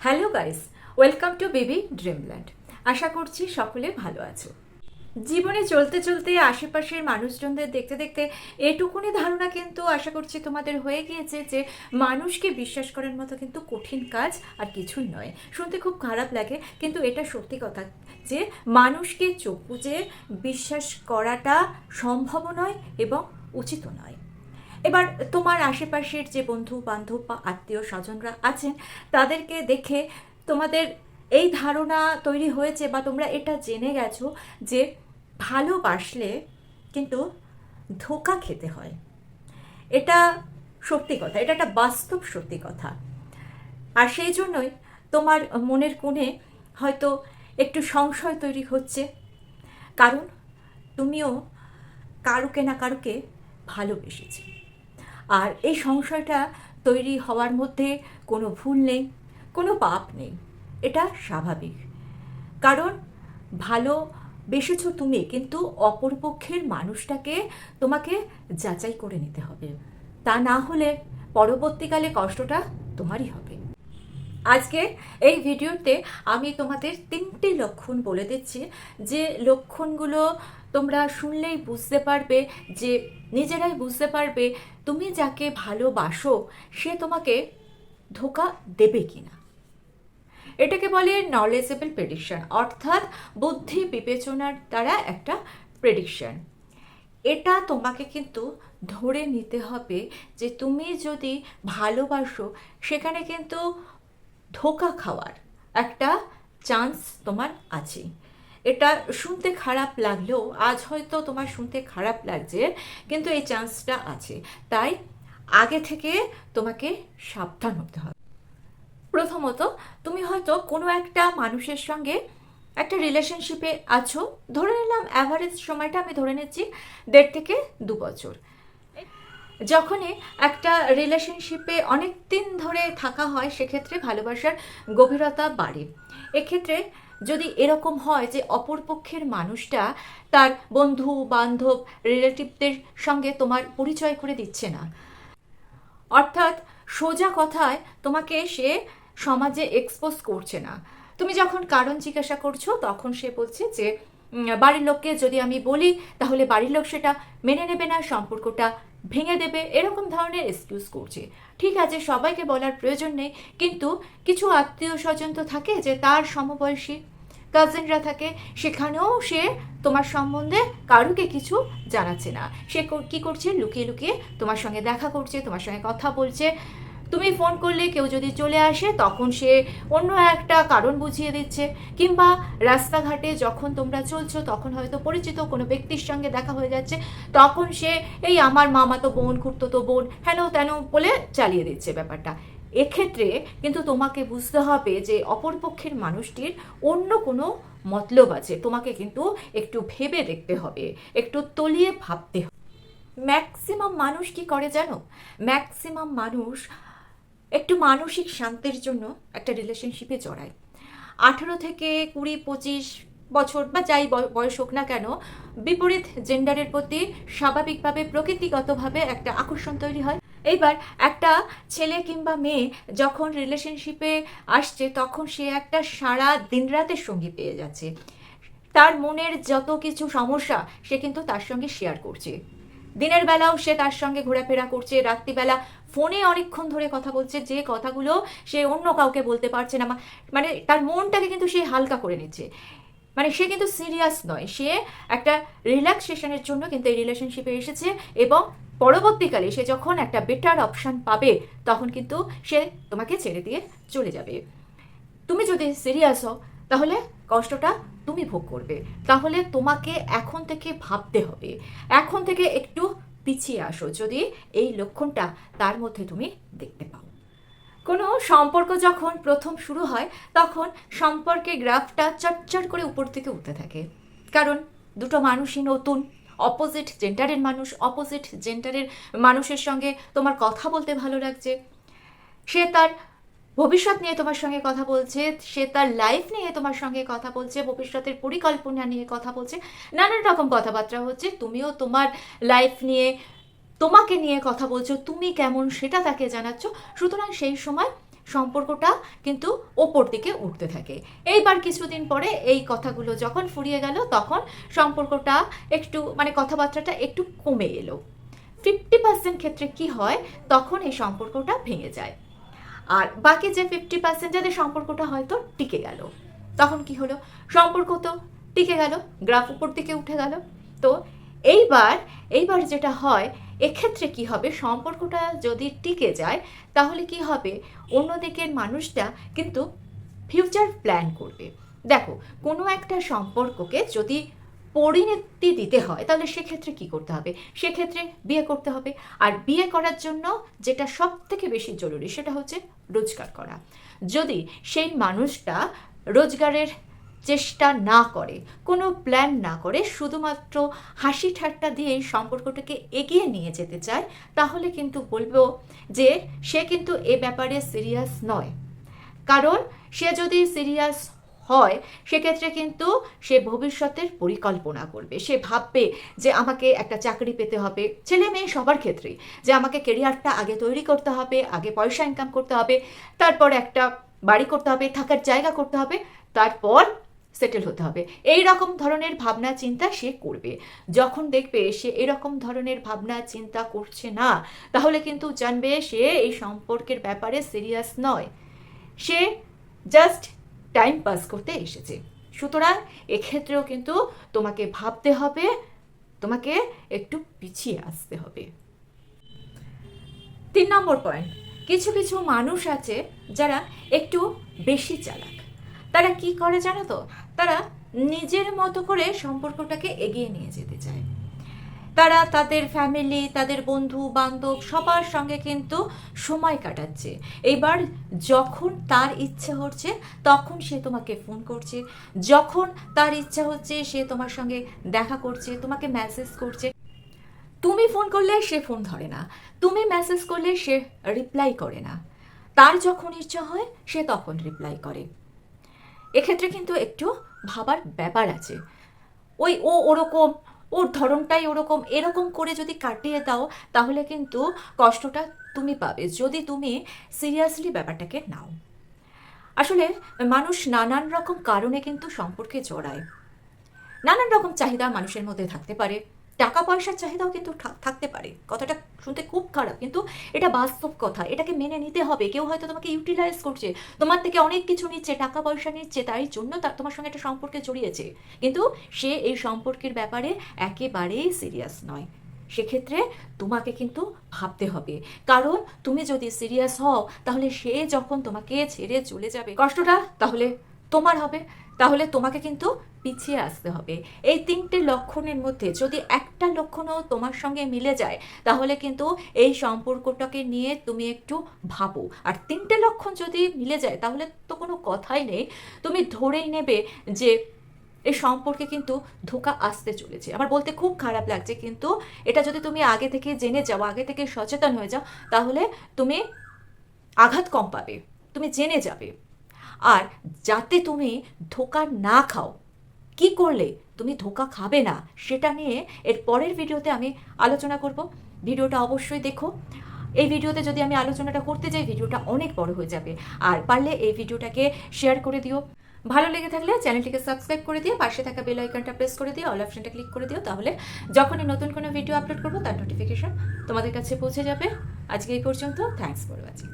Hello guys, welcome to baby dreamland. আশা করছি সকলে ভালো আছো। জীবনে চলতে চলতে আশেপাশের মানুষজনদের দেখতে দেখতে এটুকুনি ধারণা কিন্তু আশা করছি তোমাদের হয়ে গিয়েছে যে মানুষকে বিশ্বাস করার মতো কিন্তু কঠিন কাজ আর কিছুই নয়। শুনতে খুব খারাপ লাগে, কিন্তু এটা সত্যি কথা যে মানুষকে চোখ বুজে বিশ্বাস করাটা সম্ভব নয় এবং উচিত নয়। এবার তোমার আশেপাশের যে বন্ধু বান্ধব বা আত্মীয় স্বজনরা আছেন তাদেরকে দেখে তোমাদের এই ধারণা তৈরি হয়েছে বা তোমরা এটা জেনে গেছো যে ভালোবাসলে কিন্তু ধোঁকা খেতে হয়। এটা সত্যি কথা, এটা একটা বাস্তব সত্যি কথা। আর সেই জন্যই তোমার মনের কোণে হয়তো একটু সংশয় তৈরি হচ্ছে, কারণ তুমিও কারুকে না কারুকে ভালোবেসেছি। আর এই সংশয়টা তৈরি হওয়ার মধ্যে কোনো ভুল নেই, কোনো পাপ নেই, এটা স্বাভাবিক। কারণ ভালোবেসেছ তুমি, কিন্তু অপরপক্ষের মানুষটাকে তোমাকে যাচাই করে নিতে হবে। তা না হলে পরবর্তীকালে কষ্টটা তোমারই হবে। আজকে এই ভিডিওতে আমি তোমাদের 3টে লক্ষণ বলে দিচ্ছি, যে লক্ষণগুলো তোমরা শুনলেই বুঝতে পারবে, যে নিজেরাই বুঝতে পারবে তুমি যাকে ভালোবাসো সে তোমাকে ধোঁকা দেবে কিনা। এটাকে বলে নলেজেবল প্রেডিকশন, অর্থাৎ বুদ্ধি বিবেচনার দ্বারা একটা প্রেডিকশন। এটা তোমাকে কিন্তু ধরে নিতে হবে যে তুমি যদি ভালোবাসো সেখানে কিন্তু ধোঁকা খাওয়ার একটা চান্স তোমার আছে। এটা শুনতে খারাপ লাগলেও, আজ হয়তো তোমার শুনতে খারাপ লাগছে, কিন্তু এই চান্সটা আছে। তাই আগে থেকে তোমাকে সাবধান হতে হবে। প্রথমত, তুমি হয়তো কোনো একটা মানুষের সঙ্গে একটা রিলেশনশিপে আছো, ধরে নিলাম অ্যাভারেজ সময়টা আমি ধরে নিচ্ছি 1.5 থেকে 2 বছর। যখনই একটা রিলেশনশিপে অনেক দিন ধরে থাকা হয় সেক্ষেত্রে ভালোবাসার গভীরতা বাড়ে। এক্ষেত্রে যদি এরকম হয় যে অপরপক্ষের মানুষটা তার বন্ধু বান্ধব রিলেটিভদের সঙ্গে তোমার পরিচয় করে দিচ্ছে না, অর্থাৎ সোজা কথায় তোমাকে সে সমাজে এক্সপোজ করছে না। তুমি যখন কারণ জিজ্ঞাসা করছো তখন সে বলছে যে বাড়ির লোককে যদি আমি বলি তাহলে বাড়ির লোক সেটা মেনে নেবে না, সম্পর্কটা ভেঙে দেবে, এরকম ধরনের এক্সকিউজ করছে। ঠিক আছে, সবাইকে বলার প্রয়োজন নেই, কিন্তু কিছু আত্মীয় স্বজন তো থাকে যে তার সমবয়সী কাজিনরা থাকে, সেখানেও সে তোমার সম্বন্ধে কারুকে কিছু জানাচ্ছে না। সে কি করছে, লুকিয়ে লুকিয়ে তোমার সঙ্গে দেখা করছে, তোমার সঙ্গে কথা বলছে। তুমি ফোন করলে কেউ যদি চলে আসে তখন সে অন্য একটা কারণ বুঝিয়ে দিচ্ছে, কিংবা রাস্তাঘাটে যখন তোমরা চলছো তখন হয়তো পরিচিত কোনো ব্যক্তির সঙ্গে দেখা হয়ে যাচ্ছে, তখন সে এই আমার মামাতো বোন খুড়তুতো বোন হেন তেন বলে চালিয়ে দিচ্ছে ব্যাপারটা। এক্ষেত্রে কিন্তু তোমাকে বুঝতে হবে যে অপরপক্ষের মানুষটির অন্য কোনো মতলব আছে। তোমাকে কিন্তু একটু ভেবে দেখতে হবে, একটু তলিয়ে ভাবতে হবে। ম্যাক্সিমাম মানুষ কি করে জানো? ম্যাক্সিমাম মানুষ একটু মানসিক শান্তির জন্য একটা রিলেশনশিপে জড়ায়। 18 থেকে 20, 25 বছর বা যাই বয়স হোক না কেন, বিপরীত জেন্ডারের প্রতি স্বাভাবিকভাবে প্রকৃতিগতভাবে একটা আকর্ষণ তৈরি হয়। এইবার একটা ছেলে কিংবা মেয়ে যখন রিলেশনশিপে আসছে তখন সে একটা সারা দিন রাতের সঙ্গী পেয়ে যাচ্ছে। তার মনের যত কিছু সমস্যা সে কিন্তু তার সঙ্গে শেয়ার করছে। দিনের বেলাও সে তার সঙ্গে ঘোরাফেরা করছে, রাত্রিবেলা ফোনে অনেকক্ষণ ধরে কথা বলছে, যে কথাগুলো সে অন্য কাউকে বলতে পারছে না। মানে তার মনটাকে কিন্তু সে হালকা করে নিচ্ছে। মানে সে কিন্তু সিরিয়াস নয়, সে একটা রিল্যাক্সেশনের জন্য কিন্তু এই রিলেশনশিপে এসেছে, এবং পরবর্তীকালে সে যখন একটা বেটার অপশান পাবে তখন কিন্তু সে তোমাকে ছেড়ে দিয়ে চলে যাবে। তুমি যদি সিরিয়াস হও তাহলে কষ্টটা তুমি ভোগ করবে। তাহলে তোমাকে এখন থেকে ভাবতে হবে, এখন থেকে একটু পিছিয়ে আসো যদি এই লক্ষণটা তার মধ্যে তুমি দেখতে পাও। কোনো সম্পর্ক যখন প্রথম শুরু হয় তখন সম্পর্কের গ্রাফটা চটচট করে উপর থেকে উঠতে থাকে, কারণ দুটো মানুষই নতুন, অপোজিট জেন্ডারের মানুষ, অপোজিট জেন্ডারের মানুষের সঙ্গে তোমার কথা বলতে ভালো লাগছে। সে তার ভবিষ্যৎ নিয়ে তোমার সঙ্গে কথা বলছে, সে তার লাইফ নিয়ে তোমার সঙ্গে কথা বলছে, ভবিষ্যতের পরিকল্পনা নিয়ে কথা বলছে, নানান রকম কথাবার্তা হচ্ছে। তুমিও তোমার লাইফ নিয়ে, তোমাকে নিয়ে কথা বলছো, তুমি কেমন সেটা তাকে জানাচ্ছ। সুতরাং সেই সময় সম্পর্কটা কিন্তু ওপর দিকে উঠতে থাকে। এইবার কিছুদিন পরে এই কথাগুলো যখন ফুরিয়ে গেল, তখন সম্পর্কটা একটু মানে কথাবার্তাটা একটু কমে এলো। 50% ক্ষেত্রে কি হয়, তখন এই সম্পর্কটা ভেঙে যায়। আর বাকি যে 50% যাদের সম্পর্কটা হয়তো টিকে গেল, তখন কি হলো, সম্পর্ক তো টিকে গেল, গ্রাফ উপর দিকে উঠে গেল। তো এইবার যেটা হয়, এক্ষেত্রে কি হবে, সম্পর্কটা যদি টিকে যায় তাহলে কি হবে, অন্যদিকের মানুষটা কিন্তু ফিউচার প্ল্যান করবে। দেখো, কোনো একটা সম্পর্ককে যদি পরিণতি দিতে হয় তাহলে সেক্ষেত্রে কি করতে হবে, সেক্ষেত্রে বিয়ে করতে হবে। আর বিয়ে করার জন্য যেটা সব থেকে বেশি জরুরি সেটা হচ্ছে রোজগার করা। যদি সেই মানুষটা রোজগারের চেষ্টা না করে, কোনো প্ল্যান না করে, শুধুমাত্র হাসি ঠাট্টা দিয়ে এই সম্পর্কটাকে এগিয়ে নিয়ে যেতে চায়, তাহলে কিন্তু বলবো যে সে কিন্তু এ ব্যাপারে সিরিয়াস নয়। কারণ সে যদি সিরিয়াস হয় সেক্ষেত্রে কিন্তু সে ভবিষ্যতের পরিকল্পনা করবে। সে ভাববে যে আমাকে একটা চাকরি পেতে হবে, ছেলে মেয়ে সবার ক্ষেত্রেই, যে আমাকে কেরিয়ারটা আগে তৈরি করতে হবে, আগে পয়সা ইনকাম করতে হবে, তারপর একটা বাড়ি করতে হবে, থাকার জায়গা করতে হবে, তারপর সেটেল হতে হবে। এই রকম ধরনের ভাবনা চিন্তা সে করবে। যখন দেখবে সে এরকম ধরনের ভাবনা চিন্তা করছে না, তাহলে কিন্তু জানবে সে এই সম্পর্কের ব্যাপারে সিরিয়াস নয়, সে জাস্ট টাইম পাস করতে এসেছে। সুতরাং এক্ষেত্রেও কিন্তু তোমাকে ভাবতে হবে, তোমাকে একটু পিছিয়ে আসতে হবে। 3 নম্বর পয়েন্ট, কিছু কিছু মানুষ আছে যারা একটু বেশি চালাক। তারা কি করে জানো তো, তারা নিজের মতো করে সম্পর্কটাকে এগিয়ে নিয়ে যেতে চায়। তারা তাদের ফ্যামিলি, তাদের বন্ধু বান্ধব সবার সঙ্গে কিন্তু সময় কাটাচ্ছে। এবার যখন তার ইচ্ছে হচ্ছে তখন সে তোমাকে ফোন করছে, যখন তার ইচ্ছা হচ্ছে সে তোমার সঙ্গে দেখা করছে, তোমাকে মেসেজ করছে। তুমি ফোন করলে সে ফোন ধরে না, তুমি মেসেজ করলে সে রিপ্লাই করে না। তার যখন ইচ্ছা হয় সে তখন রিপ্লাই করে। এক্ষেত্রে কিন্তু একটু ভাবার ব্যাপার আছে। ওরকম, ওর ধরনটাই ওরকম, এরকম করে যদি কাটিয়ে দাও তাহলে কিন্তু কষ্টটা তুমি পাবে, যদি তুমি সিরিয়াসলি ব্যাপারটাকে নাও। আসলে মানুষ নানান রকম কারণে কিন্তু সম্পর্কে জড়ায়। নানান রকম চাহিদা মানুষের মধ্যে থাকতে পারে, টাকা পয়সার চাহিদাও কিন্তু থাকতে পারে। কথাটা শুনতে খুব খারাপ, কিন্তু এটা বাস্তব কথা, এটাকে মেনে নিতে হবে। কেউ হয়তো তোমাকে ইউটিলাইজ করছে, তোমার থেকে অনেক কিছু নিচ্ছে, টাকা পয়সা নিচ্ছে, তাই জন্য তার তোমার সঙ্গে একটা সম্পর্কে জড়িয়েছে, কিন্তু সে এই সম্পর্কের ব্যাপারে একেবারেই সিরিয়াস নয়। সেক্ষেত্রে তোমাকে কিন্তু ভাবতে হবে, কারণ তুমি যদি সিরিয়াস হও তাহলে সে যখন তোমাকে ছেড়ে চলে যাবে কষ্টটা তাহলে তোমার হবে, তাহলে তোমাকে কিন্তু পিছিয়ে আসতে হবে। এই 3টে লক্ষণের মধ্যে যদি একটা লক্ষণও তোমার সঙ্গে মিলে যায় তাহলে কিন্তু এই সম্পর্কটাকে নিয়ে তুমি একটু ভাবো। আর 3টে লক্ষণ যদি মিলে যায় তাহলে তো কোনো কথাই নেই, তুমি ধরেই নেবে যে এই সম্পর্কে কিন্তু ধোঁকা আসতে চলেছে। আমার বলতে খুব খারাপ লাগছে, কিন্তু এটা যদি তুমি আগে থেকে জেনে যাও, আগে থেকে সচেতন হয়ে যাও, তাহলে তুমি আঘাত কম পাবে, তুমি জেনে যাবে। আর যাতে তুমি ধোঁকা না খাও, কি করলে তুমি ধোঁকা খাবে না, সেটা নিয়ে এর পরের ভিডিওতে আমি আলোচনা করব। ভিডিওটা অবশ্যই দেখো। এই ভিডিওতে যদি আমি আলোচনাটা করতে যাই ভিডিওটা অনেক বড় হয়ে যাবে। আর পারলে এই ভিডিওটাকে শেয়ার করে দিও, ভালো লেগে থাকলে চ্যানেলটিকে সাবস্ক্রাইব করে দিয়ে পাশে থাকা বেল আইকনটা প্রেস করে দিয়ে অল অপশনটা ক্লিক করে দিও, তাহলে যখনই নতুন কোনো ভিডিও আপলোড করবো তার নোটিফিকেশন তোমাদের কাছে পৌঁছে যাবে। আজকে এই পর্যন্ত, থ্যাঙ্কস ফর ওয়াচিং।